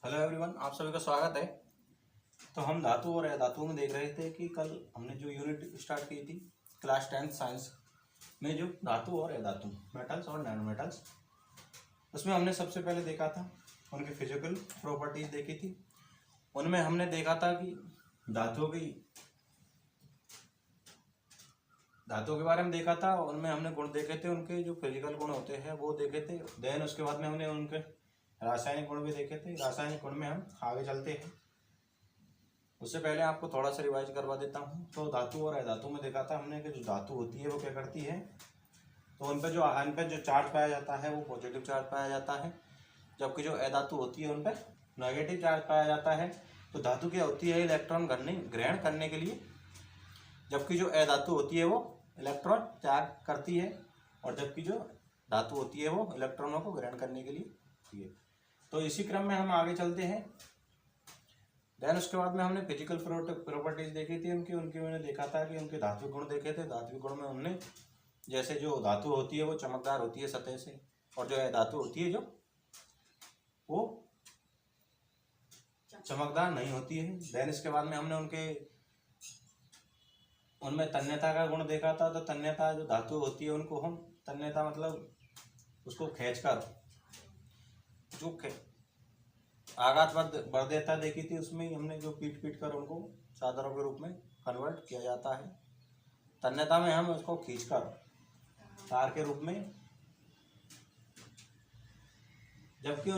Hello everyone, आप सभी का स्वागत है। तो हम धातु और अधातु में देख रहे थे कि कल हमने जो यूनिट स्टार्ट की थी क्लास 10th साइंस में, जो धातु और अधातु मेटल्स और नैनो मेटल्स, उसमें हमने सबसे पहले देखा था उनकी फिजिकल प्रॉपर्टीज देखी थी। उनमें हमने देखा था कि धातु के बारे में देखा था। उनमें हमने गुण देखे थे, उनके जो फिजिकल गुण होते हैं वो देखे थे। देन उसके बाद में हमने उनके रासायनिक गुण भी देखे थे। रासायनिक गुण में हम आगे चलते हैं। उससे पहले आपको थोड़ा सा रिवाइज करवा देता हूँ। तो धातु और अधातु में देखा था हमने कि जो धातु होती है वो क्या करती है, तो उन पर जो चार्ज पाया जाता है वो पॉजिटिव चार्ज पाया जाता है, जबकि जो अधातु होती है उन पर नेगेटिव चार्ज पाया जाता है। तो धातु क्या होती है, इलेक्ट्रॉन ग्रहण करने के लिए, जबकि जो अधातु होती है वो इलेक्ट्रॉन त्याग करती है, और जबकि जो धातु होती है वो इलेक्ट्रॉनों को ग्रहण करने के लिए होती है। तो इसी क्रम में हम आगे चलते हैं। देन उसके बाद में हमने फिजिकल प्रॉपर्टीज देखी थी उनकी मैंने देखा था कि उनके धात्विक गुण देखे थे। धात्विक गुण में हमने जैसे जो धातु होती है वो चमकदार होती है सतह से, और जो धातु होती है जो वो चमकदार नहीं होती है। देन इसके बाद में हमने उनमें तन्यता का गुण देखा था। तो तन्यता जो धातु होती है उनको हम तन्यता मतलब उसको खींचकर जो आघात वर्ध्यता देखी थी, उसमें हमने जो पीट कर उनको चादरों के रूप में कन्वर्ट किया जाता है। तन्यता में हम उसको खींचकर तार के रूप में, जबकि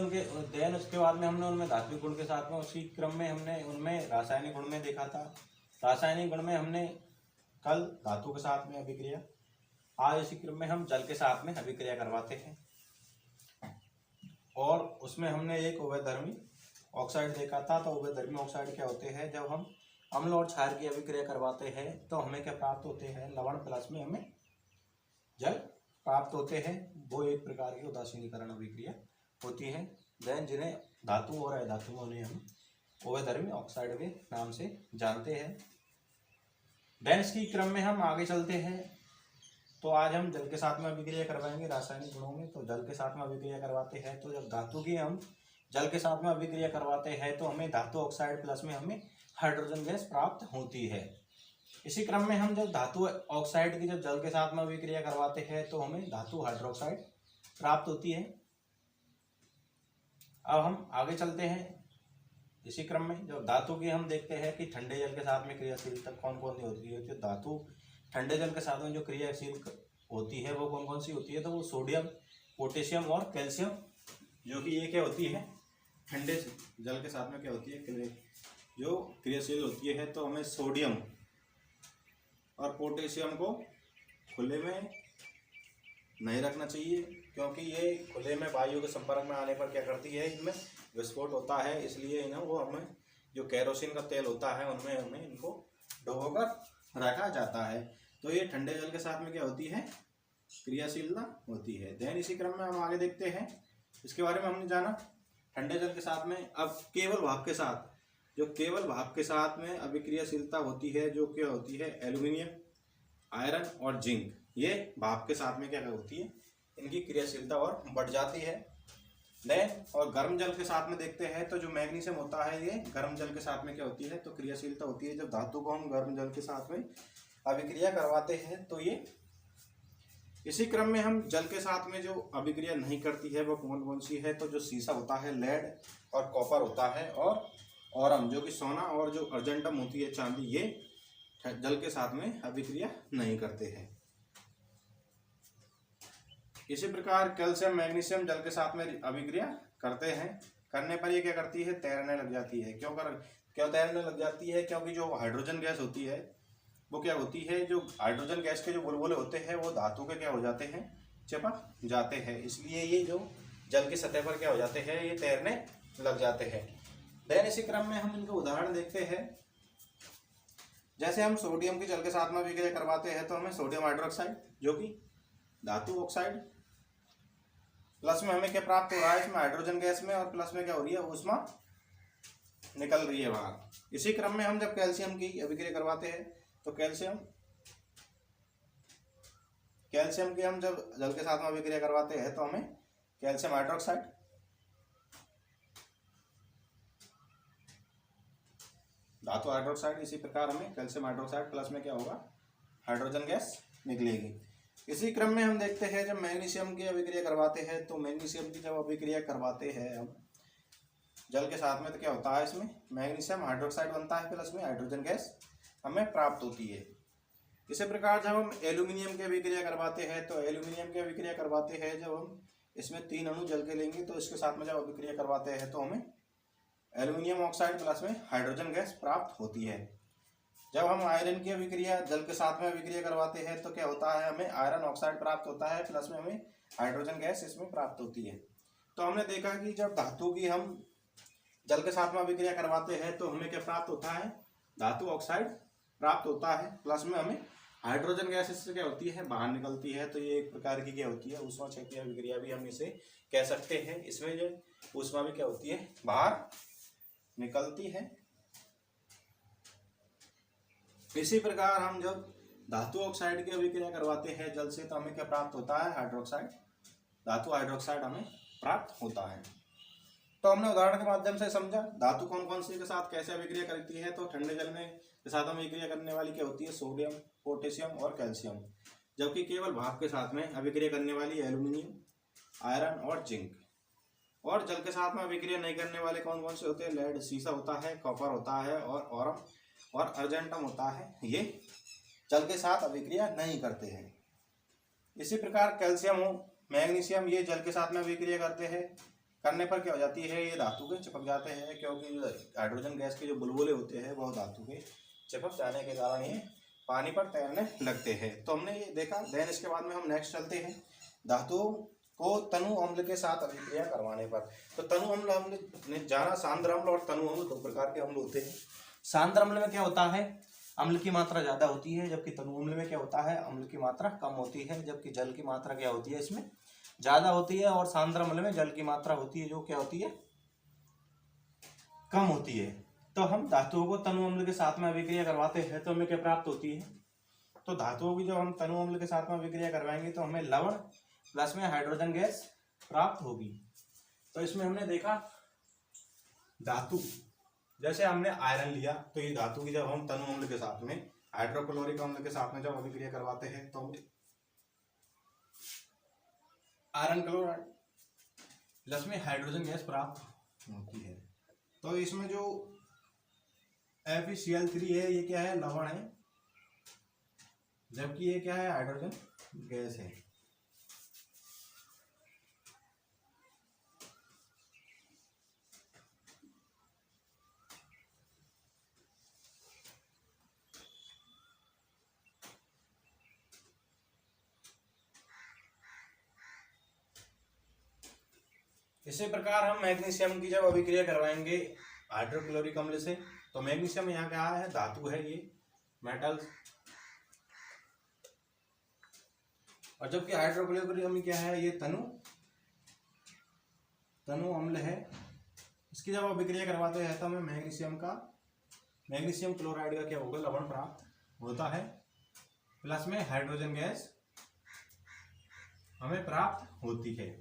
देन उसके बाद में हमने उनमें धात्विक गुण के साथ में उसी क्रम में हमने उनमें रासायनिक गुण में देखा था। रासायनिक गुण में हमने कल धातु के साथ में अभिक्रिया, आज इसी क्रम में हम जल के साथ में अभिक्रिया करवाते हैं। और उसमें हमने एक उभयधर्मी ऑक्साइड देखा था। तो उभयधर्मी ऑक्साइड क्या होते हैं, जब हम अम्ल और क्षार की अभिक्रिया करवाते हैं तो हमें क्या प्राप्त होते हैं, लवण प्लस में हमें जल प्राप्त होते हैं। वो एक प्रकार की उदासीनीकरण अभिक्रिया होती है। देन जिन्हें धातु और अधातु उन्हें हम उभयधर्मी ऑक्साइड के नाम से जानते हैं। देन इसकी क्रम में हम आगे चलते हैं। तो आज हम जल के साथ में अभिक्रिया करवाएंगे रासायनिक गुणों में। तो जल के साथ में अभिक्रिया करवाते हैं, तो जब धातु की हम जल के साथ में अभिक्रिया करवाते हैं तो हमें धातु ऑक्साइड प्लस में हमें हाइड्रोजन गैस प्राप्त होती है। इसी क्रम में हम जब धातु ऑक्साइड की जब जल के साथ में अभिक्रिया करवाते हैं तो हमें धातु हाइड्रोक्साइड प्राप्त होती है। अब हम आगे चलते हैं। इसी क्रम में जब धातु की हम देखते हैं कि ठंडे जल के साथ में क्रियाशीलता कौन कौन सी होती है। तो धातु ठंडे जल के साथ में जो क्रियाशील होती है वो कौन कौन सी होती है, तो वो सोडियम, पोटेशियम और कैल्शियम, जो कि ये क्या होती है, ठंडे जल के साथ में क्या होती है, जो क्रियाशील होती है। तो हमें सोडियम और पोटेशियम को खुले में नहीं रखना चाहिए, क्योंकि ये खुले में वायु के संपर्क में आने पर क्या करती है, इनमें विस्फोट होता है। इसलिए इन्हें वो हमें जो केरोसिन का तेल होता है उनमें हमें इनको डुबोकर रखा जाता है। तो ये ठंडे जल के साथ में क्या होती है, क्रियाशीलता होती है। देन इसी क्रम में हम आगे देखते हैं। इसके बारे में हमने जाना ठंडे जल के साथ में। अब केवल भाप के साथ में अभिक्रियाशीलता होती है, जो क्या होती है, एल्यूमिनियम, आयरन और जिंक। ये भाप के साथ में क्या होती है, इनकी क्रियाशीलता और बढ़ जाती है। देन और गर्म जल के साथ में देखते हैं तो जो मैग्नीशियम होता है, ये गर्म जल के साथ में क्या होती है, तो क्रियाशीलता होती है। जब धातु को हम गर्म जल के साथ में अभिक्रिया करवाते हैं तो ये इसी क्रम में हम जल के साथ में जो अभिक्रिया नहीं करती है वो कौन कौन सी है, तो जो सीसा होता है, लेड और कॉपर होता है, और औरम जो कि सोना, और जो अर्जेंटम होती है चांदी, ये जल के साथ में अभिक्रिया नहीं करते हैं। इसी प्रकार कैल्शियम, मैग्नीशियम जल के साथ में अभिक्रिया करते हैं। करने पर ये क्या करती है, तैरने लग जाती है। क्यों तैरने लग जाती है, क्योंकि जो हाइड्रोजन गैस होती है वो क्या होती है, जो हाइड्रोजन गैस के जो बुलबुले होते हैं वो धातु के क्या हो जाते हैं, चिपक जाते हैं। इसलिए ये जो जल की सतह पर क्या हो जाते हैं, ये तैरने लग जाते हैं। देन इसी क्रम में हम इनके उदाहरण देखते हैं। जैसे हम सोडियम की जल के साथ में अभिक्रिया करवाते हैं तो हमें सोडियम हाइड्रोक्साइड, जो कि धातु ऑक्साइड, प्लस में हमें क्या प्राप्त हो रहा है, इसमें हाइड्रोजन गैस में, और प्लस में क्या हो रही है, ऊष्मा निकल रही है बाहर। इसी क्रम में हम जब कैल्शियम की अभिक्रिया करवाते हैं तो कैल्शियम की हम जब जल के साथ में अभिक्रिया करवाते हैं तो हमें कैल्शियम हाइड्रोक्साइड, धातु हाइड्रोक्साइड, इसी प्रकार हमें कैल्शियम हाइड्रोक्साइड प्लस में क्या होगा, हाइड्रोजन गैस निकलेगी। इसी क्रम में हम देखते हैं जब मैग्नीशियम की अभिक्रिया करवाते हैं, तो मैग्नीशियम की जब अभिक्रिया करवाते हैं हम जल के साथ में, तो क्या होता है, इसमें मैग्नीशियम हाइड्रोक्साइड बनता है प्लस में हाइड्रोजन गैस हमें प्राप्त होती है। इसी प्रकार जब हम एल्यूमिनियम की अभिक्रिया करवाते हैं, तो एल्यूमिनियम की अभिक्रिया करवाते हैं जब हम इसमें 3 अणु जल के लेंगे, तो इसके साथ में जब अभिक्रिया करवाते हैं तो हमें एल्यूमिनियम ऑक्साइड प्लस में हाइड्रोजन गैस प्राप्त होती है। जब हम आयरन की अभिक्रिया जल के साथ में अभिक्रिया करवाते हैं, तो क्या होता है, हमें आयरन ऑक्साइड प्राप्त होता है प्लस में हमें हाइड्रोजन गैस इसमें प्राप्त होती है। तो हमने देखा कि जब धातु की हम जल के साथ में अभिक्रिया करवाते हैं तो हमें क्या प्राप्त होता है, धातु ऑक्साइड प्राप्त होता है प्लस में हमें हाइड्रोजन गैस इससे क्या होती है, बाहर निकलती है। तो ये एक प्रकार की क्या होती है, ऊष्माक्षेपीय अभिक्रिया भी हम इसे कह सकते हैं। इसमें जो ऊष्मा भी क्या होती है, बाहर निकलती है। इसी प्रकार हम जब धातु ऑक्साइड की अभिक्रिया करवाते हैं जल से, तो हमें क्या प्राप्त होता है, हाइड्रोक्साइड, धातु हाइड्रोक्साइड हमें प्राप्त होता है। तो हमने उदाहरण के माध्यम से समझा धातु कौन कौन सी के साथ कैसे अभिक्रिया करती है। तो ठंडे जल में के साथ हम अभिक्रिया करने वाली क्या होती है, सोडियम, पोटेशियम और कैल्शियम। जबकि केवल भाप के साथ में अभिक्रिया करने वाली एल्यूमिनियम, आयरन और जिंक। और जल के साथ में अभिक्रिया नहीं करने वाले कौन कौन से होते हैं, लेड, सीसा होता है, कॉपर होता है और ऑरम और अर्जेंटम होता है। ये जल के साथ अभिक्रिया नहीं करते हैं। इसी प्रकार कैल्शियम हो, मैग्नीशियम, ये जल के साथ में अभिक्रिया करते हैं। करने पर क्या हो जाती है, ये धातु के चिपक जाते हैं, क्योंकि हाइड्रोजन गैस के जो बुलबुले होते हैं वो धातु के चिपक जाने के कारण ये पानी पर तैरने लगते हैं। तो हमने ये देखा। देन इसके बाद में हम नेक्स्ट चलते हैं धातुओं को तनु अम्ल के साथ अभिक्रिया करवाने पर। तो तनु अम्ल हमने जाना, सांद्र अम्ल और तनु अम्ल 2 प्रकार के अम्ल होते हैं। सांद्र अम्ल में क्या होता है, अम्ल की मात्रा ज्यादा होती है, जबकि तनु अम्ल में क्या होता है, अम्ल की मात्रा कम होती है, जबकि जल की मात्रा क्या होती है, इसमें ज्यादा होती है। और सांद्र अम्ल में जल की मात्रा होती है जो क्या होती है, कम होती है। तो हम धातुओं को तनु अम्ल के साथ में अभिक्रिया करवाते हैं तो हमें क्या प्राप्त होती है, तो धातुओं की जब हम तनु अम्ल के साथ में अभिक्रिया करवाएंगे तो हमें लवण प्लस में हाइड्रोजन गैस प्राप्त होगी। तो इसमें हमने देखा धातु, जैसे हमने आयरन लिया, तो ये धातु की जब हम तनु अम्ल के साथ में हाइड्रोक्लोरिक अम्ल के साथ में जब अभिक्रिया करवाते हैं तो हमें आयरन क्लोराइड प्लस में हाइड्रोजन गैस प्राप्त होती है। तो इसमें जो FeCl3 है, ये क्या है, लवण है, जबकि ये क्या है, हाइड्रोजन गैस है। इसी प्रकार हम मैग्नीशियम की जब अभिक्रिया करवाएंगे हाइड्रोक्लोरिक अम्ल से, तो मैग्नीशियम यहाँ क्या है, धातु है, ये मेटल। और जबकि हाइड्रोक्लोरिक अम्ल क्या है, ये तनु अम्ल है। इसकी जब अभिक्रिया करवाते हैं तो हमें मैग्नीशियम क्लोराइड का क्या होगा, लवण प्राप्त होता है, प्लस में हाइड्रोजन गैस हमें प्राप्त होती है।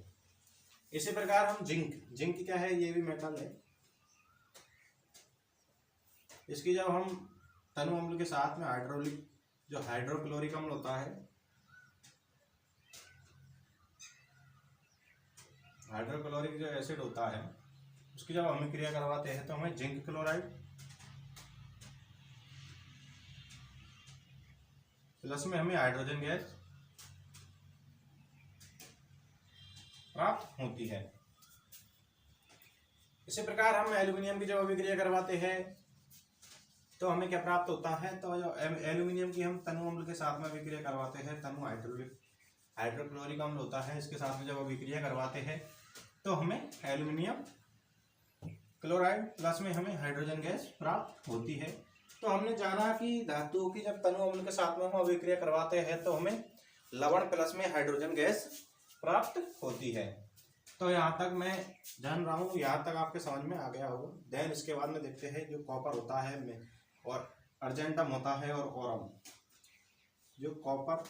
इसी प्रकार हम जिंक क्या है, ये भी मेटल है। इसकी जब हम तनु अम्ल के साथ में हाइड्रोक्लोरिक अम्ल होता है, हाइड्रोक्लोरिक जो एसिड होता है, उसकी जब हम क्रिया करवाते हैं तो हमें जिंक क्लोराइड प्लस में हमें हाइड्रोजन गैस प्राप्त होती है। इसी प्रकार हम एल्यूमिनियम की जब अभिक्रिया करवाते हैं तो हमें क्या प्राप्त होता है, तो जो एल्यूमिनियम की हम तनु अम्ल के साथ में अभिक्रिया करवाते हैं, तनु हाइड्रोक्लोरिक अम्ल होता है, इसके साथ में जब अभिक्रिया करवाते हैं तो हमें एल्यूमिनियम क्लोराइड प्लस में हमें हाइड्रोजन गैस प्राप्त होती है। तो हमने जाना कि धातुओं की जब तनु अम्ल के साथ में हम अभिक्रिया करवाते हैं तो हमें लवण प्लस में हाइड्रोजन गैस प्राप्त होती है। तो यहाँ तक मैं जान रहा हूँ, यहाँ तक आपके समझ में आ गया होगा। देन इसके बाद में देखते हैं जो कॉपर होता है और अर्जेंटम होता है और ओरम। जो कॉपर,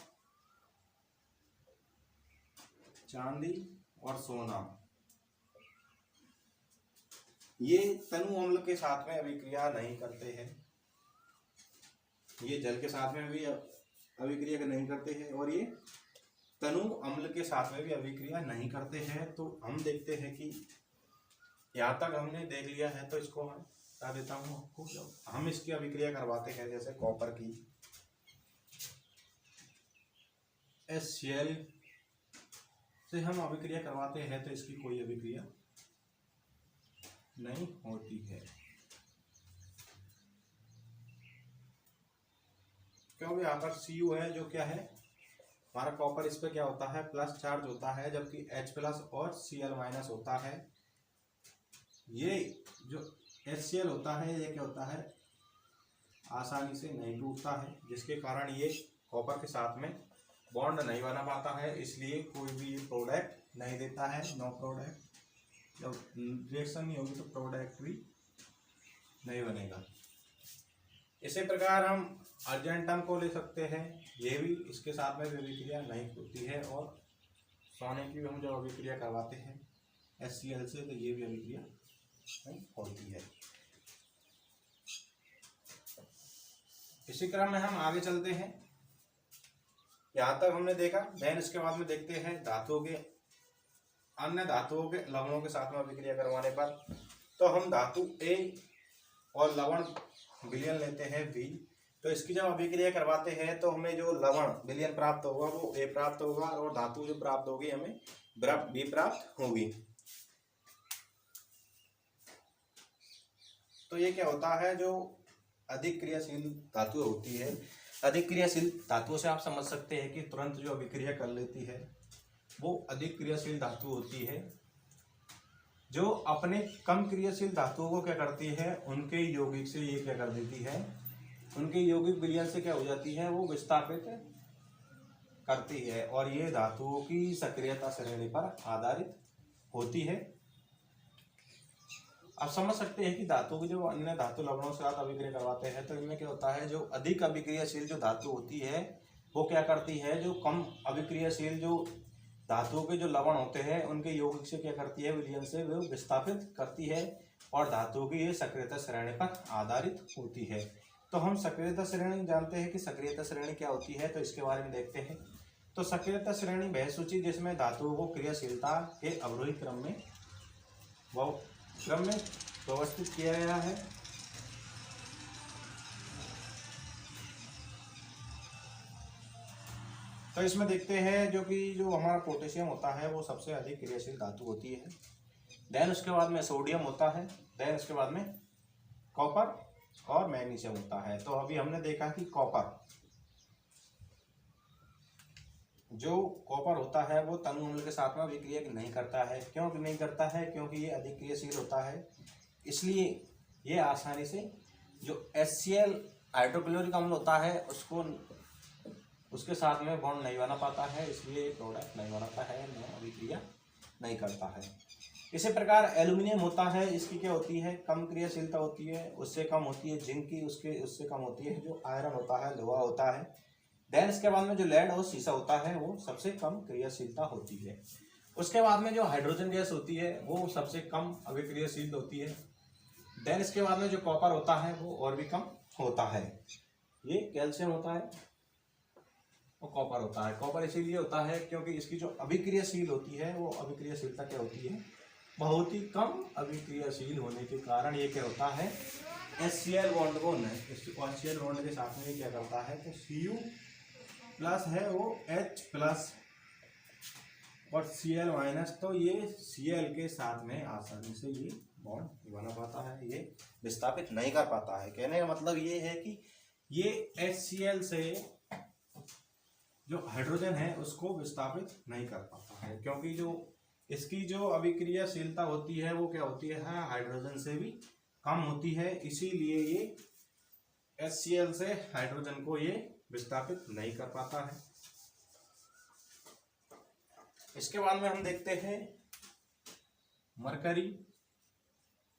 चांदी और सोना, ये तनु अम्ल के साथ में अभिक्रिया नहीं करते हैं। ये जल के साथ में भी अभिक्रिया नहीं करते हैं और ये तनु अम्ल के साथ में भी अभिक्रिया नहीं करते हैं। तो हम देखते हैं कि यहाँ तक हमने देख लिया है, तो इसको मैं बता देता हूँ आपको। जब हम इसकी अभिक्रिया करवाते हैं, जैसे कॉपर की HCl से हम अभिक्रिया करवाते हैं, तो इसकी कोई अभिक्रिया नहीं होती है, क्योंकि यहाँ पर Cu है जो क्या है हमारा कॉपर, इस पर क्या होता है प्लस चार्ज होता है, जबकि H+ और Cl- होता है। ये जो HCl होता है ये क्या होता है आसानी से नहीं टूटता है, जिसके कारण ये कॉपर के साथ में बॉन्ड नहीं बना पाता है, इसलिए कोई भी प्रोडक्ट नहीं देता है। नो प्रोडक्ट, जब रिएक्शन नहीं होगी तो प्रोडक्ट भी नहीं बनेगा। इसी प्रकार हम अर्जेंटम को ले सकते हैं, ये भी इसके साथ में अभिक्रिया नहीं होती है। और सोने की भी हम जब अभिक्रिया करवाते हैं HCl से, तो ये भी अभिक्रिया नहीं होती है। इसी क्रम में हम आगे चलते हैं, यहाँ तक हमने देखा। देन इसके बाद में देखते हैं धातुओं के अन्य धातुओं के लवणों के साथ में अभिक्रिया करवाने पर। तो हम धातु A और लवण विलयन लेते हैं V। तो इसकी जब अभिक्रिया करवाते हैं तो हमें जो लवण विलयन प्राप्त होगा वो A प्राप्त होगा, और धातु जो प्राप्त होगी हमें B प्राप्त होगी। तो ये क्या होता है, जो अधिक क्रियाशील धातु होती है, अधिक क्रियाशील धातुओं से आप समझ सकते हैं कि तुरंत जो अभिक्रिया कर लेती है वो अधिक क्रियाशील धातु होती है। जो अपने कम क्रियाशील धातुओं को क्या करती है, उनके यौगिक से ये क्या कर देती है, उनके यौगिक विलयन से क्या हो जाती है, वो विस्थापित करती है, और ये धातुओं की सक्रियता श्रेणी पर आधारित होती है। आप समझ सकते हैं कि धातु की जो अन्य धातु लवणों के साथ अभिक्रिया करवाते हैं, तो इनमें क्या होता है, जो अधिक अभिक्रियाशील जो धातु होती है वो क्या करती है, जो कम अभिक्रियाशील जो धातुओं के जो लवण होते हैं उनके यौगिक से क्या करती है, विलयन से वो विस्थापित करती है, और धातुओं की ये सक्रियता श्रेणी पर आधारित होती है। तो हम सक्रियता श्रेणी जानते हैं कि सक्रियता श्रेणी क्या होती है, तो इसके बारे में देखते हैं। तो सक्रियता श्रेणी वह सूची जिसमें धातुओं को क्रियाशीलता के अवरोही क्रम में व्यवस्थित किया गया है। तो इसमें देखते हैं जो हमारा पोटेशियम होता है वो सबसे अधिक क्रियाशील धातु होती है। देन उसके बाद में सोडियम होता है, देन उसके बाद में कॉपर और मैग्नीशियम होता है। तो अभी हमने देखा कि जो कॉपर होता है वो तनु अम्ल के साथ में अभिक्रिया नहीं करता है। क्यों नहीं करता है, क्योंकि ये अधिक क्रियाशील होता है, इसलिए ये आसानी से जो HCl हाइड्रोक्लोरिक अम्ल होता है उसके साथ में बॉन्ड नहीं बना पाता है, इसलिए प्रोडक्ट नहीं बनाता है, अभिक्रिया नहीं करता है। इसी प्रकार एल्यूमिनियम होता है, इसकी क्या होती है, कम क्रियाशीलता होती है, उससे कम होती है जिंक की, उससे कम होती है जो आयरन होता है, लोहा होता है। देन इसके बाद में जो लेड और सीसा होता है वो सबसे कम क्रियाशीलता होती है। उसके बाद में जो हाइड्रोजन गैस होती है वो सबसे कम अभिक्रियाशील होती है। देन इसके बाद में जो कॉपर होता है वो और भी कम होता है। ये कैल्शियम होता है और कॉपर होता है। कॉपर इसीलिए होता है क्योंकि इसकी जो अभिक्रियाशील होती है वो अभिक्रियाशीलता क्या होती है, बहुत ही कम अभिक्रियाशील होने के कारण ये क्या होता है, HCl बॉन्ड को HCl बॉन्ड के साथ में ये क्या करता है, तो Cu+ है वो H+ और Cl-, तो ये Cl के साथ में आसानी से ये बॉन्ड नहीं बना पाता है, ये विस्थापित नहीं कर पाता है। कहने का मतलब ये है कि ये HCl से जो हाइड्रोजन है उसको विस्थापित नहीं कर पाता है, क्योंकि जो इसकी जो अभिक्रियाशीलता होती है वो क्या होती है, हाइड्रोजन से भी कम होती है, इसीलिए ये HCl से हाइड्रोजन को ये विस्थापित नहीं कर पाता है। इसके बाद में हम देखते हैं मरकरी,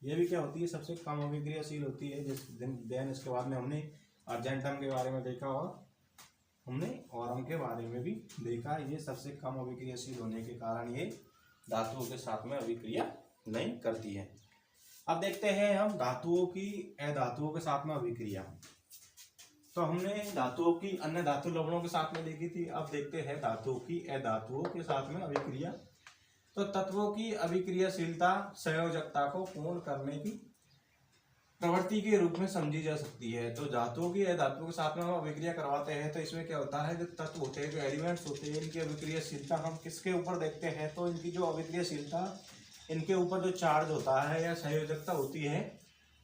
ये भी क्या होती है, सबसे कम अभिक्रियाशील होती है। देन इसके बाद में हमने अर्जेंटम के बारे में देखा और हमने ऑरम के बारे में भी देखा। ये सबसे कम अभिक्रियाशील होने के कारण ये धातुओं के साथ में अभिक्रिया नहीं करती है। अब देखते हैं हम धातुओं की अधातुओं के साथ में अभिक्रिया। तो हमने धातुओं की अन्य धातु लवणों के साथ में देखी थी। अब देखते हैं धातुओं की अधातुओं के साथ में अभिक्रिया। तो तत्वों की अभिक्रियाशीलता संयोजकता को पूर्ण करने की प्रवृत्ति के रूप में समझी जा सकती है। तो धातुओं की अधातुओं के साथ में हम अभिक्रिया करवाते हैं तो इसमें क्या होता है, जो तत्व होते हैं, जो एलिमेंट्स होते हैं, इनकी अभिक्रियाशीलता हम किसके ऊपर देखते हैं, तो इनकी जो अभिक्रियाशीलता, इनके ऊपर जो चार्ज होता है या संयोजकता होती है,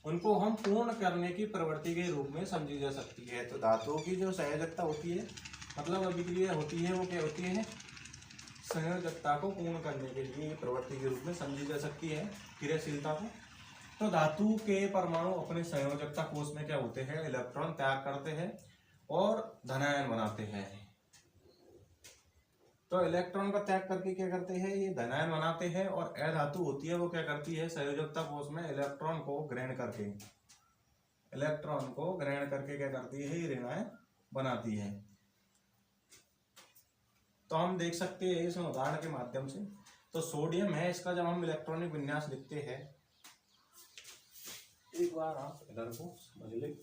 उनको हम पूर्ण करने की प्रवृत्ति के रूप में समझी जा सकती है। तो धातुओं की जो संयोजकता होती है, मतलब अभिक्रिया होती है, वो क्या होती है, संयोजकता को पूर्ण करने के लिए प्रवृत्ति के रूप में समझी जा सकती है क्रियाशीलता को। तो धातु के परमाणु अपने संयोजकता कोष में क्या होते हैं, इलेक्ट्रॉन त्याग करते हैं और धनायन बनाते हैं। तो इलेक्ट्रॉन का त्याग करके क्या करते हैं, ये धनायन बनाते हैं। और अधातु होती है, वो क्या करती है, संयोजकता कोष में इलेक्ट्रॉन को ग्रहण करके क्या करती है, ये ऋणायन बनाती है। तो हम देख सकते हैं इस उदाहरण के माध्यम से। तो सोडियम है, इसका जब हम इलेक्ट्रॉनिक विन्यास लिखते हैं, एक बार आप इधर को समझ ले।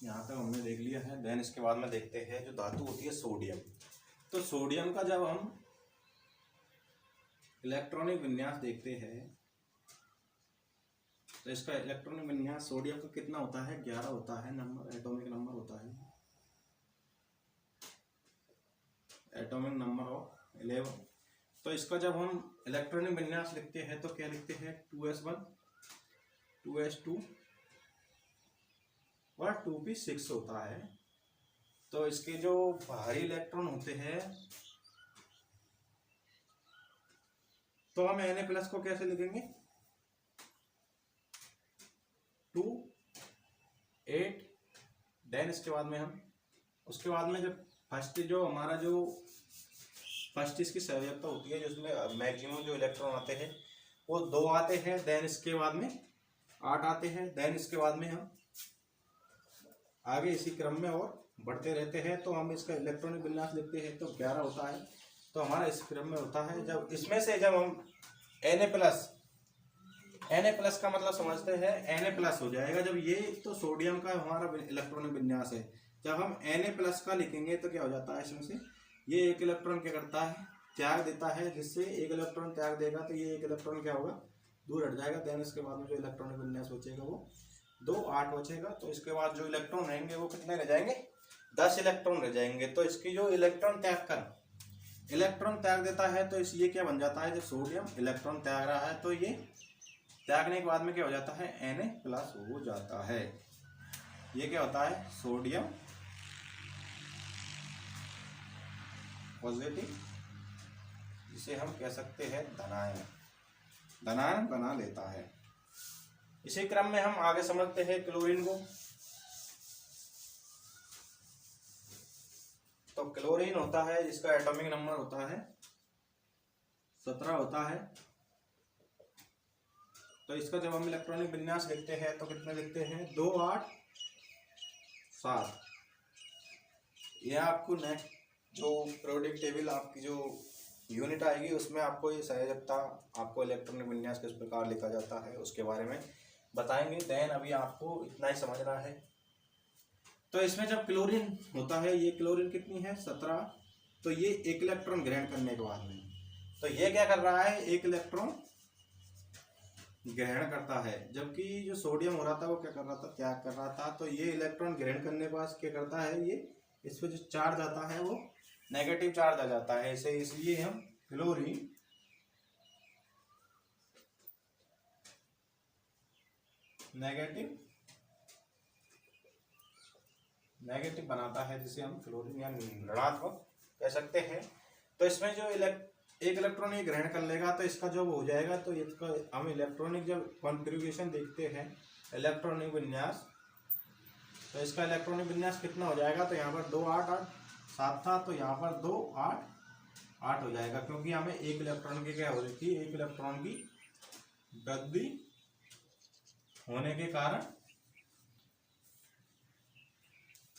यहाँ तक हमने देख लिया है। देन इसके बाद में देखते हैं जो धातु होती है सोडियम। तो सोडियम का जब हम इलेक्ट्रॉनिक विन्यास देखते हैं तो इसका इलेक्ट्रॉनिक विन्यास सोडियम का कितना होता है, 11 होता है नंबर, एटॉमिक नंबर होता है, एटॉमिक नंबर ऑफ 11। तो इसका जब हम इलेक्ट्रॉनिक विन्यास लिखते हैं तो क्या लिखते हैं, 2s1 2s2 और 2p6 होता है। तो इसके जो बाहरी इलेक्ट्रॉन होते हैं, तो हम Na+ को कैसे लिखेंगे, 2 8। देन इसके बाद में हम उसके बाद में जब फर्स्ट इसकी संयोजकता होती है, जिसमें मैक्सिमम जो इलेक्ट्रॉन आते हैं वो 2 आते हैं। देन इसके बाद में 8 आते हैं। देन इसके बाद में हम आगे इसी क्रम में और बढ़ते रहते हैं। तो हम इसका इलेक्ट्रॉनिक विन्यास लिखते हैं तो 11 होता है। तो हमारा इस क्रम में होता है। जब इसमें से जब हम Na+ का मतलब समझते हैं, Na+ हो जाएगा जब ये, तो सोडियम का हमारा इलेक्ट्रॉनिक विन्यास है। जब हम Na+ का लिखेंगे तो क्या हो जाता है, इसमें से ये एक इलेक्ट्रॉन क्या करता है, त्याग देता है, जिससे एक इलेक्ट्रॉन त्याग देगा तो ये एक इलेक्ट्रॉन क्या होगा, दूर हट जाएगा। देन इसके बाद में जो इलेक्ट्रॉनिक विन्यास बचेगा वो 2 8 बचेगा। तो इसके बाद जो इलेक्ट्रॉन रहेंगे वो कितने रह जाएंगे, 10 इलेक्ट्रॉन रह जाएंगे। तो इसकी जो इलेक्ट्रॉन त्याग देता है, तो इस ये क्या बन जाता है, जब सोडियम इलेक्ट्रॉन त्याग रहा है तो ये त्यागने के बाद में क्या हो जाता है, Na+ हो जाता है। ये क्या होता है, सोडियम पॉजिटिव, जिसे हम कह सकते हैं धनायन बना लेता है। इसी क्रम में हम आगे समझते हैं क्लोरीन को। तो क्लोरीन होता है जिसका एटॉमिक नंबर होता है 17 होता है। तो इसका जब हम इलेक्ट्रॉनिक विन्यास लिखते हैं तो कितने लिखते हैं, 2 8 7। यह आपको नेक्स्ट जो पीरियोडिक टेबल आपकी जो यूनिट आएगी उसमें आपको ये संयोजकता, आपको इलेक्ट्रॉनिक विन्यास किस प्रकार लिखा जाता है उसके बारे में बताएंगे। देन अभी आपको इतना ही समझना है। तो इसमें जब क्लोरीन होता है, ये क्लोरीन कितनी है, 17। तो ये एक इलेक्ट्रॉन ग्रहण करने के बाद में, तो ये क्या कर रहा है, एक इलेक्ट्रॉन ग्रहण करता है। जबकि जो सोडियम हो रहा था वो क्या कर रहा था, त्याग कर रहा था। तो ये इलेक्ट्रॉन ग्रहण करने के बाद क्या करता है, ये इस पर जो चार्ज आता है वो नेगेटिव चार्ज आ जाता है इसे, इसलिए हम क्लोरीन नेगेटिव बनाता है, जिसे हम क्लोरीन या ऋणात्मक कह सकते हैं। तो इसमें जो एक इलेक्ट्रॉन ये ग्रहण कर लेगा तो इसका जब हो जाएगा, तो इसका हम इलेक्ट्रॉनिक जब कॉन्फ़िगरेशन देखते हैं, इलेक्ट्रॉनिक विन्यास, तो इसका इलेक्ट्रॉनिक विन्यास कितना हो जाएगा, तो यहाँ पर 2 8 8 7 था, तो यहाँ पर 2 8 8 हो जाएगा, क्योंकि हमें एक इलेक्ट्रॉन की क्या हो रही थी, एक इलेक्ट्रॉन की वृद्धि होने के कारण।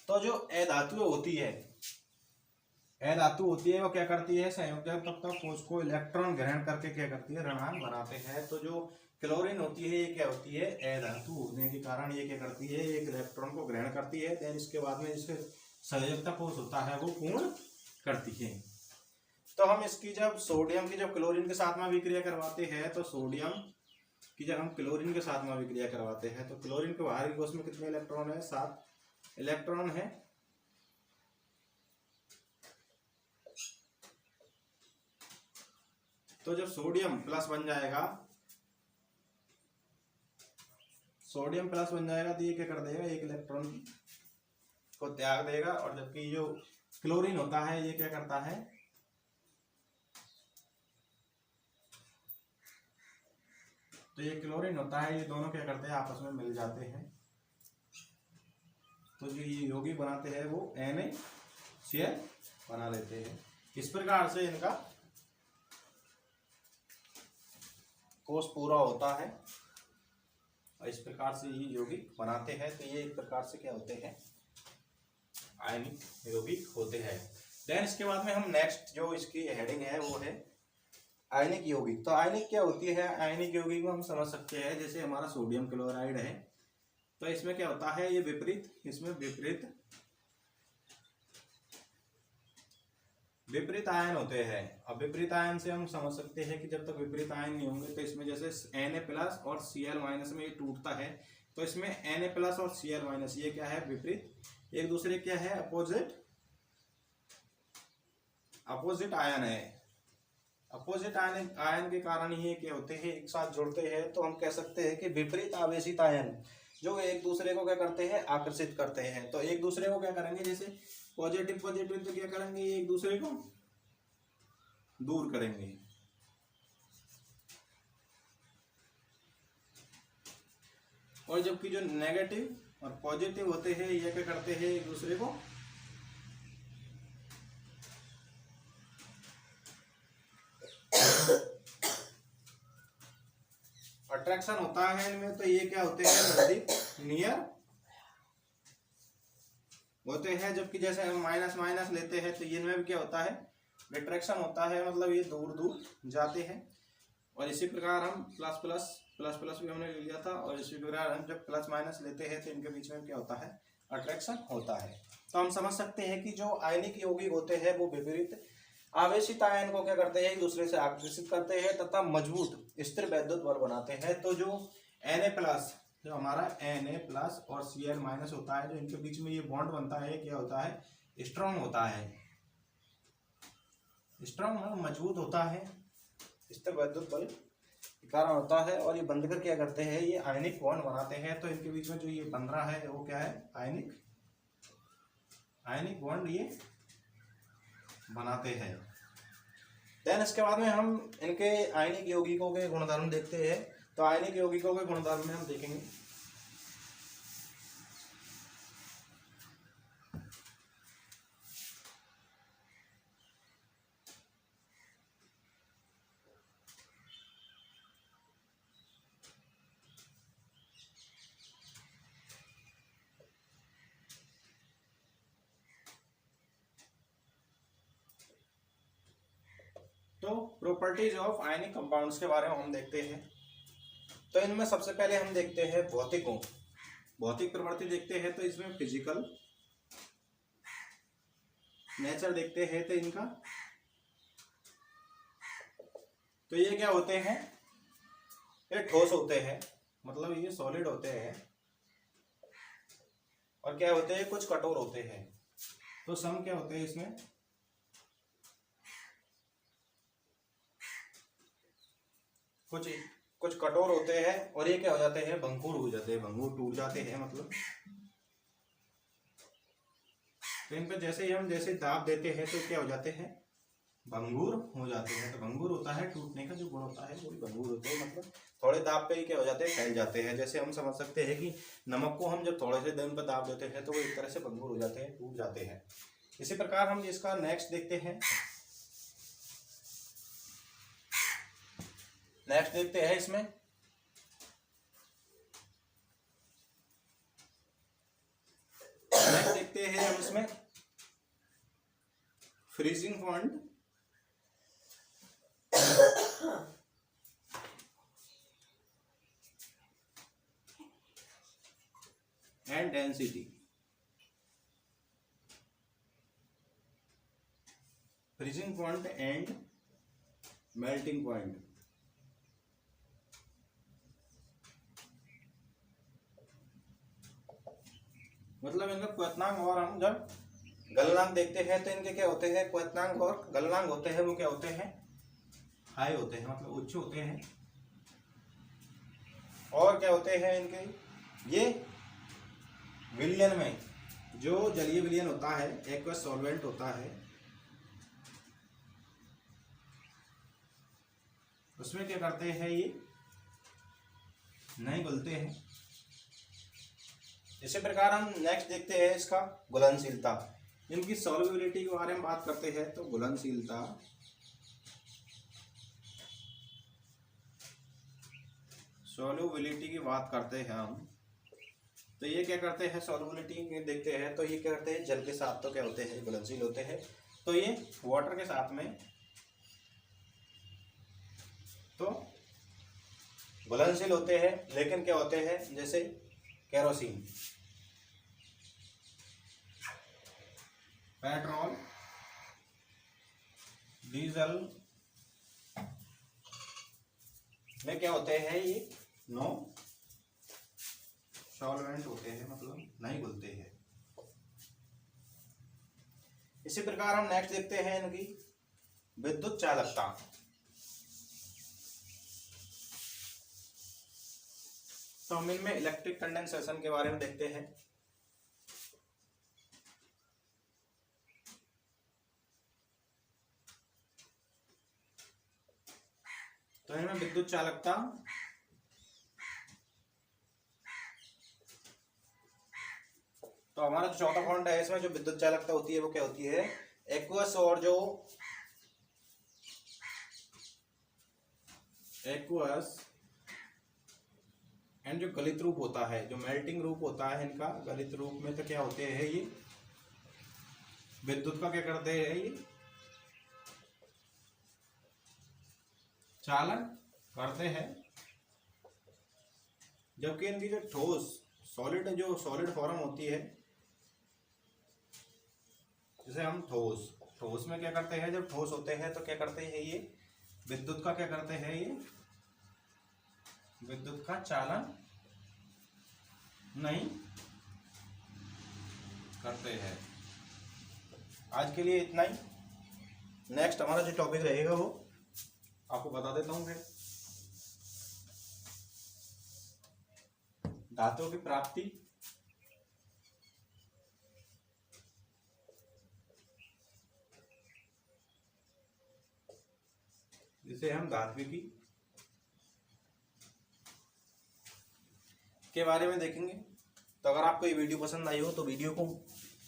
तो जो अधातु होती है, अधातु होती है वो क्या करती है, संयोजक तत्व कोष को इलेक्ट्रॉन ग्रहण करके क्या करती है, ऋणांक बनाते हैं। तो जो क्लोरीन होती है ये क्या होती है, अधातु होने के कारण ये क्या करती है, एक इलेक्ट्रॉन को ग्रहण करती है, देन इसके बाद में इसके संयोजकता कोष होता है वो पूर्ण करती है। तो हम इसकी जब सोडियम की जब क्लोरीन के साथ में अभिक्रिया करवाते हैं, तो सोडियम की जब हम क्लोरीन के साथ में अभिक्रिया करवाते हैं, तो क्लोरीन के बाहरी कोष में कितने इलेक्ट्रॉन है, 7 इलेक्ट्रॉन है। तो जब सोडियम प्लस बन जाएगा, सोडियम प्लस बन जाएगा, तो ये क्या कर देगा, एक इलेक्ट्रॉन को त्याग देगा। और जबकि जो क्लोरीन होता है ये क्या करता है, तो ये क्लोरीन होता है, ये दोनों क्या करते हैं, आपस में मिल जाते हैं। तो जो ये यौगिक बनाते हैं वो NaCl बना लेते हैं। इस प्रकार से इनका कोष पूरा होता है और इस प्रकार से ये यौगिक बनाते हैं। तो ये एक प्रकार से क्या होते हैं, आयनिक यौगिक होते हैं। देन इसके बाद में हम नेक्स्ट जो इसकी हेडिंग है वो है आयनिक यौगिक। तो आयनिक क्या होती है, आयनिक यौगिक में हम समझ सकते हैं, जैसे हमारा सोडियम क्लोराइड है, तो इसमें क्या होता है, ये विपरीत, इसमें विपरीत आयन होते हैं। अब विपरीत आयन से हम समझ सकते हैं कि जब तक विपरीत आयन नहीं होंगे, तो इसमें जैसे Na+ और Cl- में ये टूटता है, तो इसमें Na+ और Cl- ये क्या है, विपरीत, एक दूसरे क्या है, अपोजिट आयन है। अपोजिट आयन के कारण ये क्या होते हैं, एक साथ जुड़ते हैं। तो हम कह सकते हैं कि विपरीत आवेशित आयन जो एक दूसरे को क्या करते हैं, आकर्षित करते हैं। तो एक दूसरे को क्या करेंगे, जैसे पॉजिटिव तो क्या करेंगे, ये एक दूसरे को दूर करेंगे। और जबकि जो नेगेटिव और पॉजिटिव होते हैं ये क्या करते हैं, एक दूसरे को अट्रैक्शन होता है इनमें। तो ये क्या होते हैं, नजदीक, नियर होते हैं। जबकि जैसे हम माइनस लेते हैं, तो इनमें भी क्या होता है, रिट्रैक्शन होता है, मतलब ये दूर जाते हैं। और इसी प्रकार हम प्लस भी हमने ले लिया था, और इसी प्रकार हम जब प्लस माइनस लेते हैं तो इनके बीच में क्या होता है, अट्रैक्शन होता है। तो हम समझ सकते हैं कि जो आयनिक यौगिक होते हैं वो विपरीत आवेशित आयन को क्या करते हैं, एक दूसरे से आकर्षित करते हैं तथा मजबूत स्थिर वैद्युत बल बनाते हैं। तो जो Na+, जो हमारा Na+ और Cl- होता है, जो इनके बीच में ये बॉन्ड बनता है, क्या होता है, स्ट्रॉन्ग होता है, स्ट्रॉन्ग मतलब मजबूत होता है, स्थिर वैद्युत बल के कारण होता है। और ये बंधकर क्या करते हैं, ये आयनिक बॉन्ड बनाते हैं। तो इनके बीच में जो ये बन रहा है वो क्या है, आयनिक बॉन्ड ये बनाते हैं। देन इसके बाद में हम इनके आयनिक यौगिकों के गुणधर्म देखते हैं। तो आयनिक यौगिकों के गुणधर्म में हम देखेंगे, तो प्रॉपर्टीज ऑफ आयनिक कंपाउंड्स के बारे में हम देखते हैं। तो इनमें सबसे पहले हम देखते हैं भौतिक प्रवृत्ति देखते हैं। तो इसमें फिजिकल नेचर देखते हैं। तो इनका, तो ये क्या होते हैं, ये ठोस होते हैं, मतलब ये सॉलिड होते हैं। और क्या होते हैं, कुछ कठोर होते हैं। तो सम क्या होते हैं इसमें, कुछ कठोर होते हैं, और ये क्या हो जाते हैं, भंगुर हो जाते हैं, भंगुर टूट जाते हैं मतलब। तो इन पर जैसे ही हम दाब देते हैं तो क्या हो जाते हैं, भंगुर हो जाते हैं। तो भंगुर होता है, टूटने का जो गुण होता है वो भी भंगुर होते हैं, मतलब थोड़े दाब पे ही क्या हो जाते हैं, फैल जाते हैं। जैसे हम समझ सकते हैं कि नमक को हम जब थोड़े से दिन पर दाब देते हैं तो वो एक तरह से भंगुर हो जाते हैं, टूट जाते हैं। इसी प्रकार हम इसका नेक्स्ट देखते हैं, नेक्स्ट देखते हैं इसमें नेक्स्ट देखते हैं हम इसमें freezing point and density. Freezing point and melting point. मतलब इनका क्वथनांक और हम जब गलनांक देखते हैं तो इनके क्या होते हैं, क्वथनांक और गलनांक होते हैं वो क्या होते हैं, हाई होते हैं, मतलब उच्च होते हैं। और क्या होते हैं इनके, ये विलयन में जो जलीय विलयन होता है, एक्वस सॉल्वेंट होता है, उसमें क्या करते हैं, ये नहीं घुलते हैं। इसी प्रकार हम नेक्स्ट देखते हैं इसका घुलनशीलता। इनकी सॉल्युबिलिटी के बारे में बात करते हैं तो घुलनशीलता सॉल्युबिलिटी की बात करते हैं हम, तो ये क्या करते हैं, सॉल्युबिलिटी देखते हैं तो ये क्या करते हैं, जल के साथ तो क्या होते हैं, घुलनशील होते हैं। तो ये वाटर के साथ में तो घुलनशील होते हैं, लेकिन क्या होते हैं, जैसे केरोसिन, पेट्रोल, डीजल में क्या होते हैं, ये नो सॉल्वेंट होते हैं, मतलब नहीं घुलते हैं। इसी प्रकार हम नेक्स्ट देखते हैं इनकी विद्युत चालकता। तो हम इनमें इलेक्ट्रिक कंडेंसेशन के बारे में देखते हैं। तो इनमें विद्युत चालकता तो हमारा जो चौथा पॉइंट है इसमें जो विद्युत चालकता होती है वो क्या होती है, एक्वस और जो एक्वस एंड जो गलित रूप होता है, जो मेल्टिंग रूप होता है इनका, गलित रूप में तो क्या होते हैं, ये विद्युत का क्या करते हैं, ये चालन करते हैं। जबकि इनकी जो ठोस सॉलिड फॉर्म होती है, जैसे हम ठोस में क्या करते हैं, जब ठोस होते हैं तो क्या करते हैं, ये विद्युत का क्या करते हैं, ये विद्युत का चालन नहीं करते हैं। आज के लिए इतना ही। नेक्स्ट हमारा जो टॉपिक रहेगा वो आपको बता देता हूँ फिर। धातुओं की प्राप्ति, जिसे हम धात्विकी के बारे में देखेंगे। तो अगर आपको ये वीडियो पसंद आई हो तो वीडियो को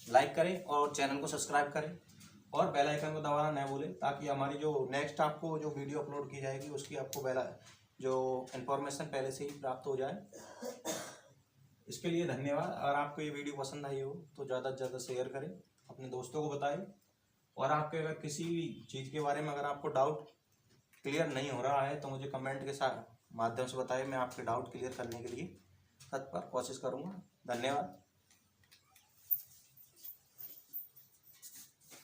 लाइक करें और चैनल को सब्सक्राइब करें और बेल आइकन को दबाना न भूलें, ताकि हमारी जो नेक्स्ट आपको जो वीडियो अपलोड की जाएगी उसकी आपको जो इन्फॉर्मेशन पहले से ही प्राप्त हो जाए। इसके लिए धन्यवाद। अगर आपको ये वीडियो पसंद आई हो तो ज़्यादा से ज़्यादा शेयर करें, अपने दोस्तों को बताएं। और आपके अगर किसी भी चीज़ के बारे में अगर आपको डाउट क्लियर नहीं हो रहा है तो मुझे कमेंट के साथ माध्यम से बताएं, मैं आपके डाउट क्लियर करने के लिए तत्पर कोशिश करूँगा। धन्यवाद।